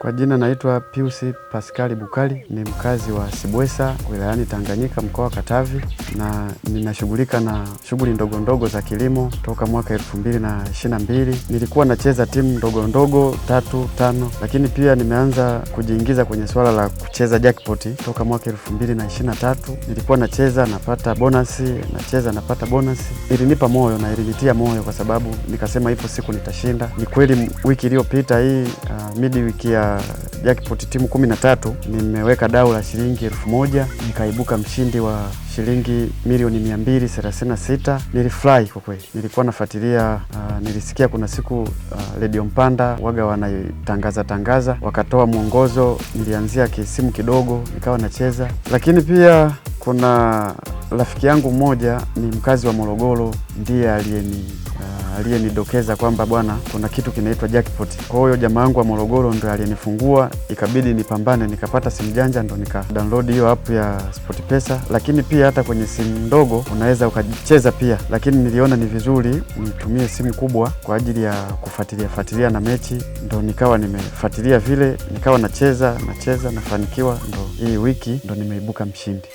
Kwa jina naitwa Pius Pascal Bukali, ni mkazi wa Sibwesa, wilayani Tanganyika, mkoa wa Katavi, na ninashughulika na shughuli ndogo ndogo za kilimo toka mwaka 2022. Nilikuwa nacheza timu ndogo ndogo 3, 5, lakini pia nimeanza kujiingiza kwenye swala la kucheza jackpot toka mwaka 2023. Nilikuwa nacheza napata bonasi, napata bonasi. Ilinipa moyo na ilinitia moyo kwa sababu nikasema ipo siku nitashinda. Ni kweli wiki iliyopita hii midi wiki ya jackpot timu 13 nimeweka dau la shilingi 1000, nikaibuka mshindi wa shilingi milioni 236. Nilifurahi kwa kweli. Nilikuwa nafuatilia, nilisikia kuna siku Radio Mpanda waga wanaitangaza wakatoa mwongozo. Nilianzia kisimu kidogo nikawa nacheza, lakini pia kuna rafiki yangu mmoja ni mkazi wa Morogoro, ndiye aliyenidokeza kwamba bwana, kuna kitu kinaitwa jackpot. Kwa hiyo jamaa wangu wa Morogoro ndio aliyenifungua, ikabidi nipambane, nikapata simu janja, ndo nika download hiyo app ya SportPesa. Lakini pia hata kwenye simu ndogo unaweza ukacheza pia, lakini niliona ni vizuri nitumie simu kubwa kwa ajili ya kufuatilia na mechi, ndo nikawa nimefuatilia vile, nikawa nacheza nafanikiwa, ndo hii wiki ndo nimeibuka mshindi.